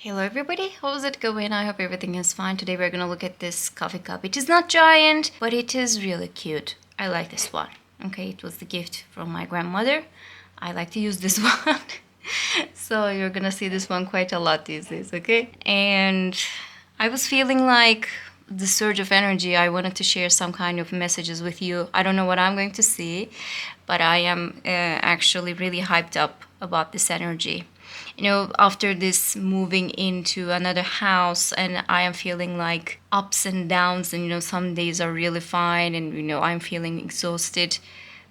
Hello everybody, how's it going? I hope everything is fine. Today we're gonna look at this coffee cup. It is not giant, but it is really cute. I like this one. Okay, it was the gift from my grandmother. I like to use this one. So you're gonna see this one quite a lot these days, okay? And I was feeling like the surge of energy. I wanted to share some kind of messages with you. I don't know what I'm going to see, but I am actually really hyped up about this energy. After this moving into another house, and I am feeling like ups and downs, and some days are really fine, and I'm feeling exhausted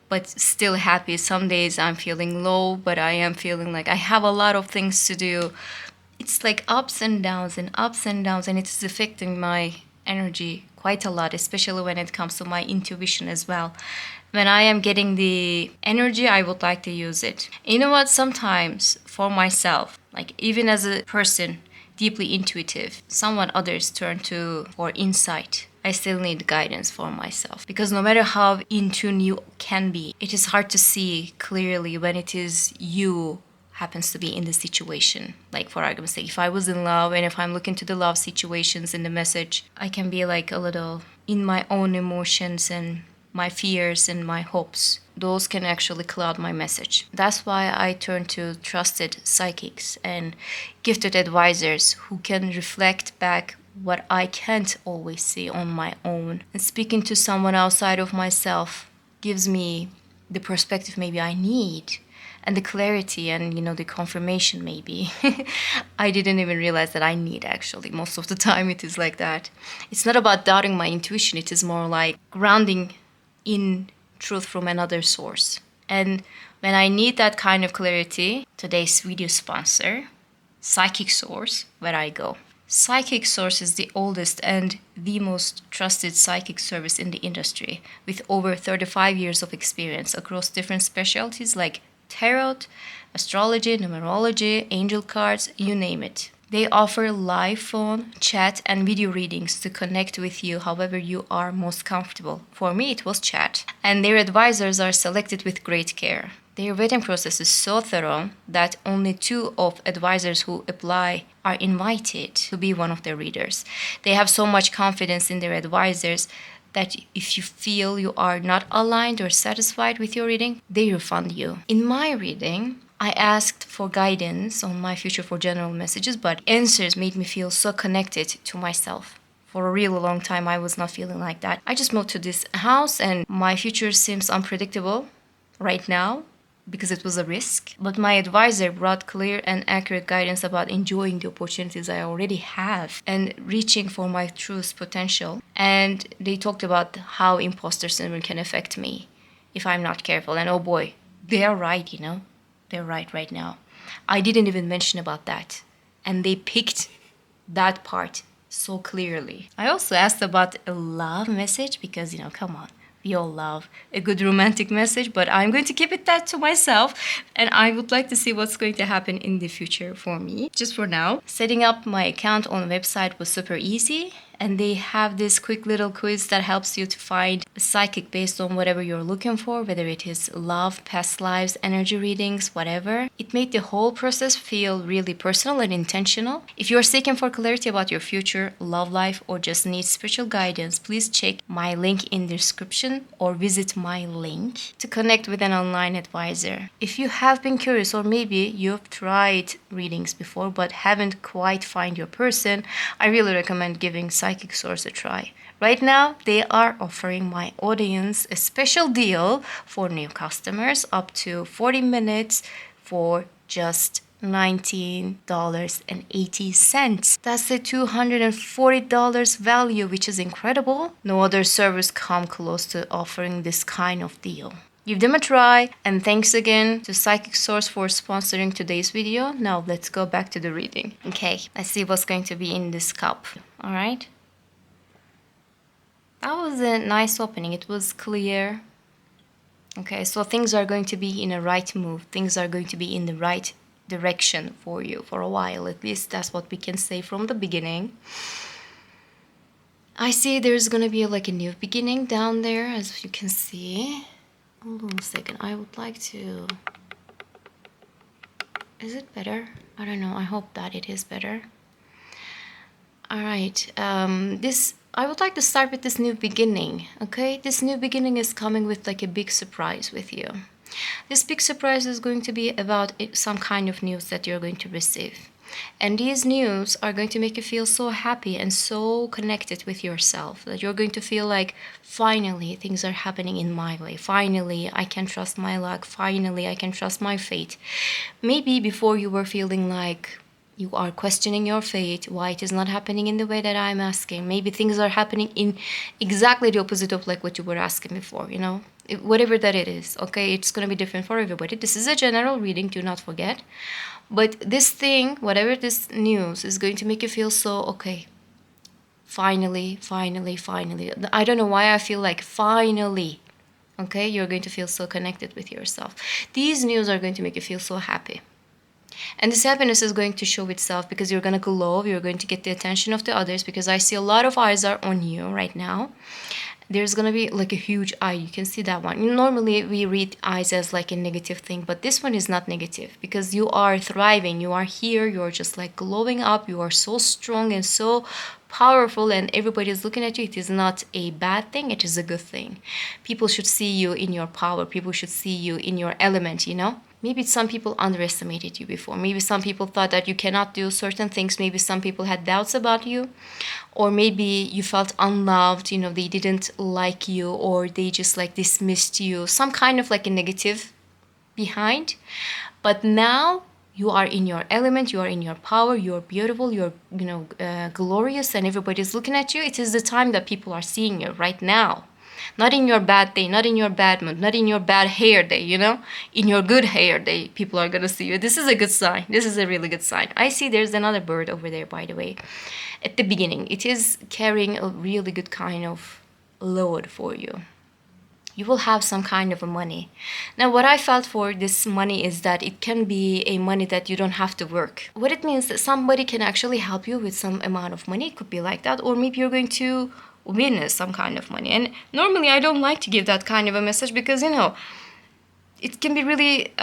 but still happy. Some days I'm feeling low, but I am feeling like I have a lot of things to do. It's like ups and downs and ups and downs, and it's affecting my energy quite a lot, especially when it comes to my intuition as well. When I am getting the energy, I would like to use it. You know what? Sometimes for myself, like even as a person, deeply intuitive, someone others turn to for insight. I still need guidance for myself because no matter how in tune you can be, it is hard to see clearly when it is you happens to be in the situation. Like for argument's sake, if I was in love and if I'm looking to the love situations in the message, I can be like a little in my own emotions and my fears and my hopes. Those can actually cloud my message. That's why I turn to trusted psychics and gifted advisors who can reflect back what I can't always see on my own. And speaking to someone outside of myself gives me the perspective maybe I need and the clarity and the confirmation maybe. I didn't even realize that I need, actually. Most of the time it is like that. It's not about doubting my intuition, it is more like grounding in truth from another source. And when I need that kind of clarity, today's video sponsor, Psychic Source, where I go. Psychic Source is the oldest and the most trusted psychic service in the industry, with over 35 years of experience across different specialties like tarot, astrology, numerology, angel cards, you name it. They offer live phone, chat, and video readings to connect with you however you are most comfortable. For me, it was chat. And their advisors are selected with great care. Their vetting process is so thorough that only 2 of advisors who apply are invited to be one of their readers. They have so much confidence in their advisors that if you feel you are not aligned or satisfied with your reading, they refund you. In my reading, I asked for guidance on my future for general messages, but answers made me feel so connected to myself. For a really long time, I was not feeling like that. I just moved to this house and my future seems unpredictable right now because it was a risk. But my advisor brought clear and accurate guidance about enjoying the opportunities I already have and reaching for my truest potential. And they talked about how imposter syndrome can affect me if I'm not careful. And oh boy, they are right, They're right now. I didn't even mention about that. And they picked that part so clearly. I also asked about a love message because, come on. We all love a good romantic message, but I'm going to keep it that to myself. And I would like to see what's going to happen in the future for me. Just for now, setting up my account on the website was super easy. And they have this quick little quiz that helps you to find a psychic based on whatever you're looking for, whether it is love, past lives, energy readings, whatever. It made the whole process feel really personal and intentional. If you're seeking for clarity about your future, love life, or just need spiritual guidance, please check my link in the description or visit my link to connect with an online advisor. If you have been curious or maybe you've tried readings before but haven't quite found your person, I really recommend giving Psychic Source a try. Right now, they are offering my audience a special deal for new customers up to 40 minutes for just $19.80. That's a $240 value, which is incredible. No other service come close to offering this kind of deal. Give them a try, and thanks again to Psychic Source for sponsoring today's video. Now let's go back to the reading. Okay, let's see what's going to be in this cup. All right. That was a nice opening. It was clear. Okay, so things are going to be in a right move. Things are going to be in the right direction for you for a while. At least that's what we can say from the beginning. I see there's going to be like a new beginning down there, as you can see. Hold on a second. I would like to... Is it better? I don't know. I hope that it is better. All right. This I would like to start with this new beginning. Okay, this new beginning is coming with like a big surprise with you. This big surprise is going to be about some kind of news that you're going to receive. And these news are going to make you feel so happy and so connected with yourself that you're going to feel like finally things are happening in my way. Finally, I can trust my luck. Finally, I can trust my fate. Maybe before you were feeling like you are questioning your fate, why it is not happening in the way that I'm asking. Maybe things are happening in exactly the opposite of like what you were asking before, you know? Whatever that it is, okay? It's going to be different for everybody. This is a general reading, do not forget. But this thing, whatever this news, is going to make you feel so, okay, finally, finally, finally. I don't know why I feel like finally, okay? You're going to feel so connected with yourself. These news are going to make you feel so happy. And this happiness is going to show itself because you're going to glow, you're going to get the attention of the others, because I see a lot of eyes are on you right now. There's going to be like a huge eye. You can see that one. Normally we read eyes as like a negative thing, but this one is not negative because you are thriving. You are here. You're just like glowing up. You are so strong and so powerful, and everybody is looking at you. It is not a bad thing. It is a good thing. People should see you in your power. People should see you in your element, you know? Maybe some people underestimated you before. Maybe some people thought that you cannot do certain things. Maybe some people had doubts about you. Or maybe you felt unloved, you know, they didn't like you, or they just like dismissed you. Some kind of like a negative behind. But now you are in your element, you are in your power, you're beautiful, you're, glorious, and everybody's looking at you. It is the time that people are seeing you right now. Not in your bad day, not in your bad mood, not in your bad hair day, you know? In your good hair day, people are gonna see you. This is a good sign. This is a really good sign. I see there's another bird over there, by the way. At the beginning, it is carrying a really good kind of load for you. You will have some kind of a money. Now, what I felt for this money is that it can be a money that you don't have to work. What it means that somebody can actually help you with some amount of money. It could be like that, or maybe you're going to win some kind of money. And normally I don't like to give that kind of a message because, it can be really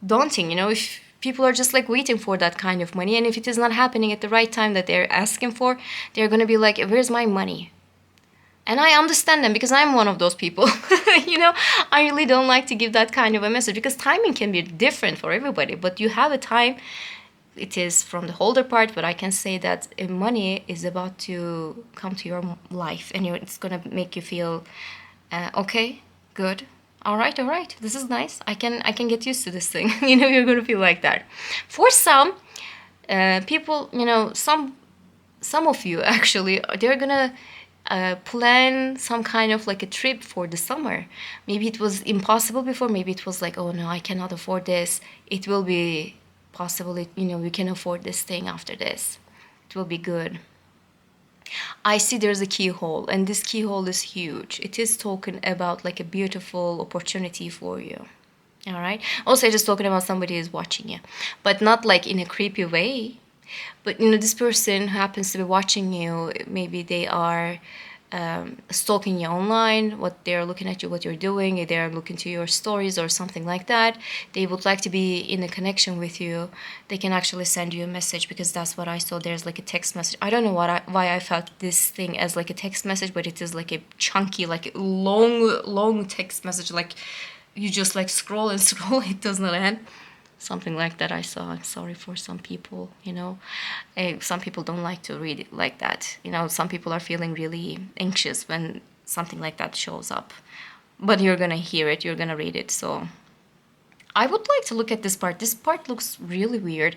daunting, if people are just like waiting for that kind of money, and if it is not happening at the right time that they're asking for, they're going to be like, where's my money? And I understand them because I'm one of those people. I really don't like to give that kind of a message because timing can be different for everybody, but you have a time. It is from the holder part, but I can say that money is about to come to your life, and it's gonna make you feel okay, good, all right, this is nice. I can get used to this thing. You're gonna feel like that. For some people, some of you actually, they're gonna plan some kind of like a trip for the summer. Maybe it was impossible before. Maybe it was like, oh no, I cannot afford this. It will be possible. We can afford this thing after this. It will be good. I see there's a keyhole, and this keyhole is huge. It is talking about like a beautiful opportunity for you. All right. Also, just talking about somebody is watching you, but not like in a creepy way. But this person who happens to be watching you, maybe they are stalking you online, what they're looking at you, what you're doing, they're looking to your stories or something like that. They would like to be in a connection with you. They can actually send you a message, because that's what I saw. There's like a text message. I don't know why I felt this thing as like a text message, but it is like a chunky, like long text message. Like you just like scroll and scroll, it does not end. Something like that I saw. I'm sorry for some people, some people don't like to read it like that. Some people are feeling really anxious when something like that shows up. But you're gonna hear it, you're gonna read it. So I would like to look at this part. This part looks really weird.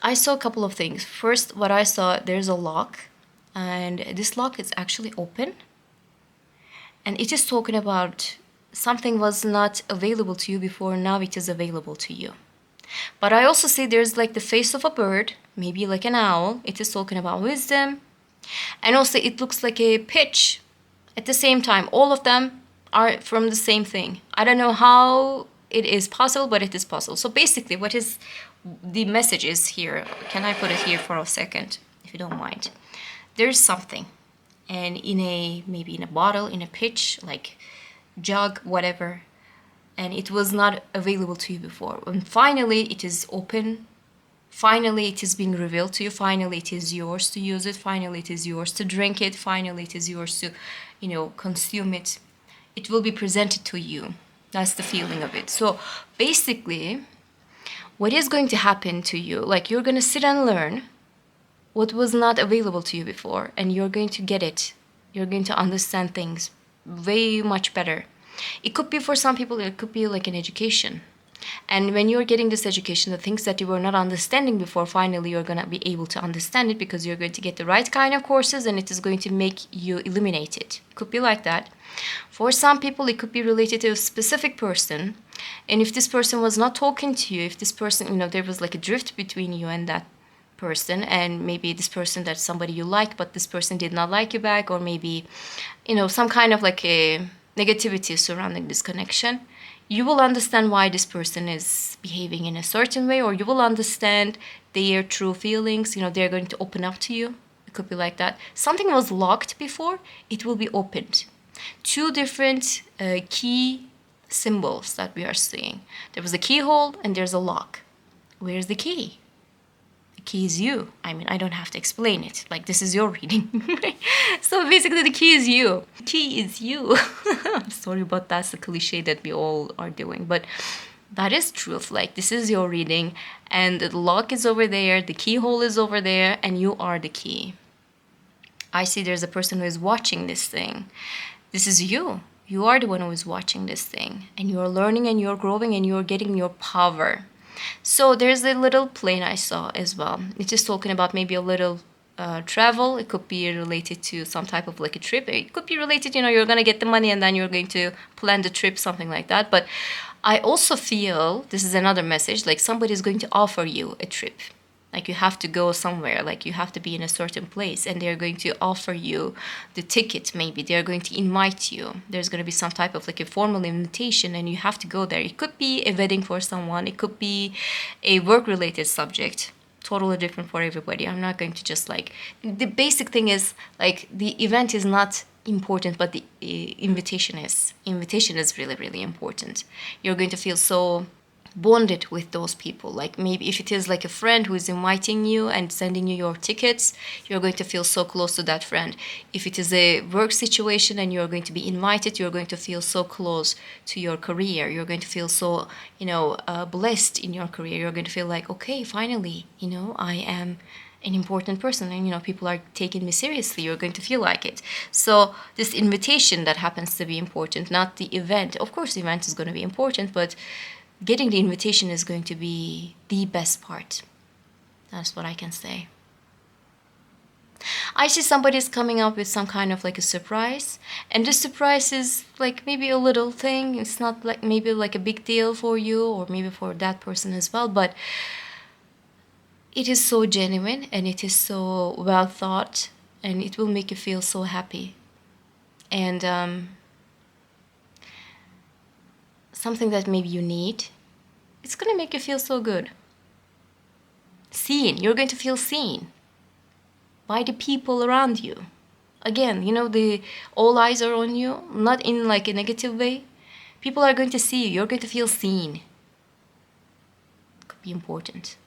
I saw a couple of things. First, what I saw, there's a lock, and this lock is actually open. And it is talking about something was not available to you before, now it is available to you. But I also see there's like the face of a bird, maybe like an owl. It is talking about wisdom. And also it looks like a pitch at the same time. All of them are from the same thing. I don't know how it is possible, but it is possible. So basically what is the message is here. Can I put it here for a second, if you don't mind? There's something. And maybe in a bottle, in a pitch, like jug, whatever, and it was not available to you before, and finally it is open Finally, it is being revealed to you. Finally, it is yours to use it. Finally, it is yours to drink it. Finally, it is yours to, consume it. It will be presented to you. That's the feeling of it. So basically, what is going to happen to you, like you're going to sit and learn what was not available to you before, and you're going to get it. You're going to understand things way much better. It could be for some people, it could be like an education. And when you're getting this education, the things that you were not understanding before, finally you're going to be able to understand it because you're going to get the right kind of courses and it is going to make you eliminate it. Could be like that. For some people, it could be related to a specific person. And if this person was not talking to you, if this person, there was like a drift between you and that person, and maybe this person that's somebody you like, but this person did not like you back, or maybe, some kind of like a negativity surrounding this connection, you will understand why this person is behaving in a certain way, or you will understand their true feelings. They're going to open up to you. It could be like that. Something was locked before, it will be opened. Two different key symbols that we are seeing. There was a keyhole and there's a lock. Where's the key? The key is you. I don't have to explain it. Like, this is your reading. So basically, the key is you. The key is you. I'm sorry, but that's the cliche that we all are doing. But that is truth. Like, this is your reading, and the lock is over there, the keyhole is over there, and you are the key. I see there's a person who is watching this thing. This is you. You are the one who is watching this thing, and you're learning and you're growing and you're getting your power. So there's a little plane I saw as well. It is talking about maybe a little travel. It could be related to some type of like a trip. It could be related, you're going to get the money and then you're going to plan the trip, something like that. But I also feel this is another message, like somebody is going to offer you a trip. Like, you have to go somewhere, like you have to be in a certain place, and they're going to offer you the ticket. Maybe they're going to invite you. There's going to be some type of like a formal invitation and you have to go there. It could be a wedding for someone. It could be a work-related subject. Totally different for everybody. I'm not going to just like... The basic thing is, like, the event is not important, but the invitation is. Invitation is really, really important. You're going to feel so bonded with those people. Like, maybe if it is like a friend who is inviting you and sending you your tickets, you're going to feel so close to that friend. If it is a work situation and you're going to be invited, you're going to feel so close to your career. You're going to feel so, blessed in your career. You're going to feel like, okay, finally, I am an important person and, people are taking me seriously. You're going to feel like it. So this invitation that happens to be important, not the event. Of course, the event is going to be important, but getting the invitation is going to be the best part. That's what I can say. I see somebody's coming up with some kind of like a surprise, and this surprise is like maybe a little thing. It's not like maybe like a big deal for you or maybe for that person as well, but it is so genuine and it is so well thought, and it will make you feel so happy. And something that maybe you need, it's going to make you feel so good. Seen. You're going to feel seen by the people around you. Again, all eyes are on you, not in like a negative way. People are going to see you. You're going to feel seen. It could be important.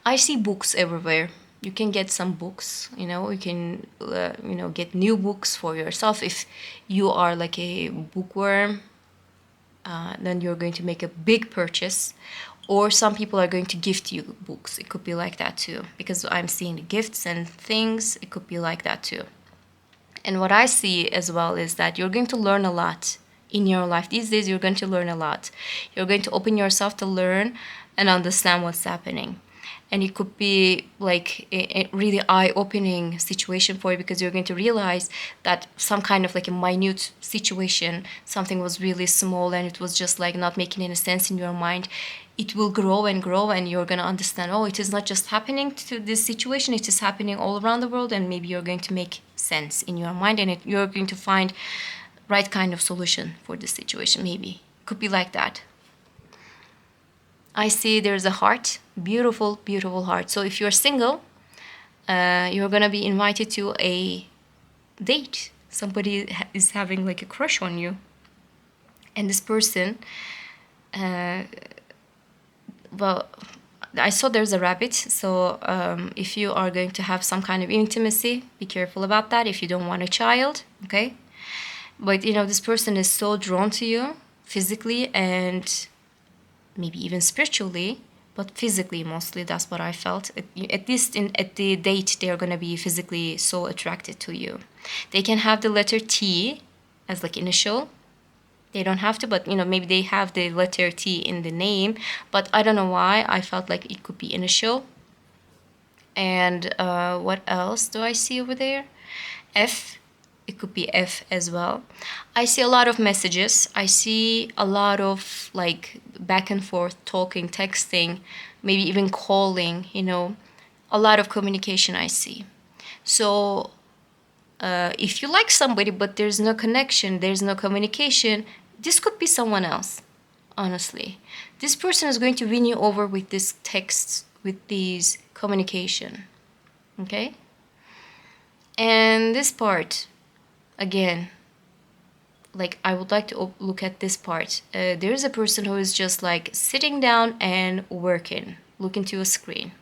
I see books everywhere. You can get some books, you can, get new books for yourself. If you are like a bookworm, then you're going to make a big purchase, or some people are going to gift you books. It could be like that too, because I'm seeing the gifts and things. It could be like that too. And what I see as well is that you're going to learn a lot in your life. These days, you're going to learn a lot. You're going to open yourself to learn and understand what's happening. And it could be like a really eye-opening situation for you, because you're going to realize that some kind of like a minute situation, something was really small and it was just like not making any sense in your mind. It will grow and grow, and you're going to understand, oh, it is not just happening to this situation, it is happening all around the world, and maybe you're going to make sense in your mind, and you're going to find right kind of solution for this situation. Maybe could be like that. I see there's a heart, beautiful, beautiful heart. So if you're single, you're gonna be invited to a date. Somebody is having like a crush on you, and this person, well, I saw there's a rabbit, so if you are going to have some kind of intimacy, be careful about that if you don't want a child, okay? But this person is so drawn to you physically and maybe even spiritually, but physically mostly. That's what I felt. At least at the date, they are going to be physically so attracted to you. They can have the letter T as like initial. They don't have to, but maybe they have the letter T in the name, but I don't know why I felt like it could be initial. And what else do I see over there? F. It could be F as well. I see a lot of messages. I see a lot of like back and forth talking, texting, maybe even calling, a lot of communication I see. So if you like somebody but there's no connection, there's no communication, this could be someone else, honestly. This person is going to win you over with these texts, with these communication, okay? And this part, again, like I would like to look at this part. There is a person who is just like sitting down and working, looking to a screen.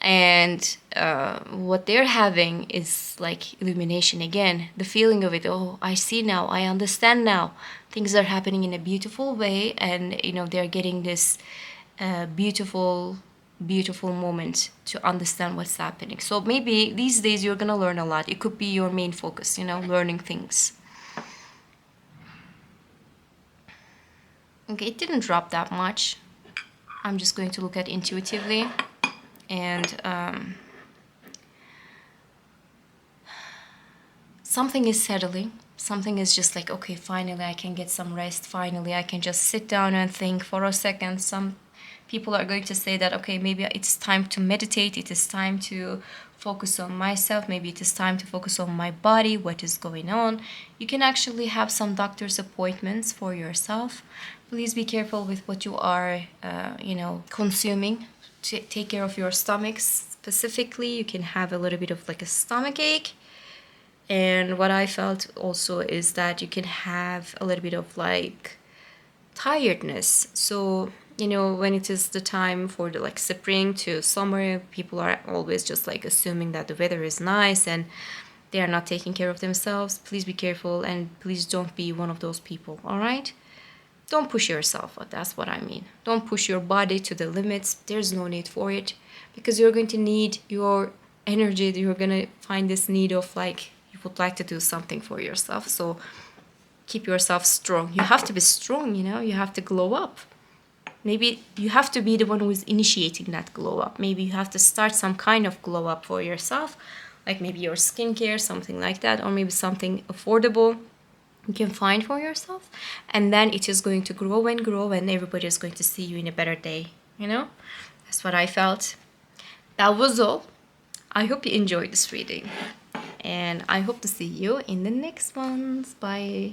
And what they're having is like illumination again, the feeling of it. Oh, I see now, I understand now. Things are happening in a beautiful way, and they're getting this beautiful moment to understand what's happening. So maybe these days you're gonna learn a lot. It could be your main focus, learning things. Okay, it didn't drop that much. I'm just going to look at intuitively. And something is settling. Something is just like, okay, finally I can get some rest. Finally I can just sit down and think for a second. Some people are going to say that, okay, maybe it's time to meditate. It is time to focus on myself. Maybe it is time to focus on my body, what is going on. You can actually have some doctor's appointments for yourself. Please be careful with what you are, consuming. To take care of your stomach specifically. You can have a little bit of like a stomach ache. And what I felt also is that you can have a little bit of like tiredness. So, when it is the time for the like spring to summer, people are always just like assuming that the weather is nice and they are not taking care of themselves. Please be careful and please don't be one of those people, all right? Don't push yourself. That's what I mean. Don't push your body to the limits. There's no need for it because you're going to need your energy. You're going to find this need of like, you would like to do something for yourself. So keep yourself strong. You have to be strong, you have to glow up. Maybe you have to be the one who is initiating that glow up. Maybe you have to start some kind of glow up for yourself, like maybe your skincare, something like that, or maybe something affordable you can find for yourself, and then it is going to grow and everybody is going to see you in a better day. That's what I felt. That was all. I hope you enjoyed this reading, and I hope to see you in the next ones. Bye.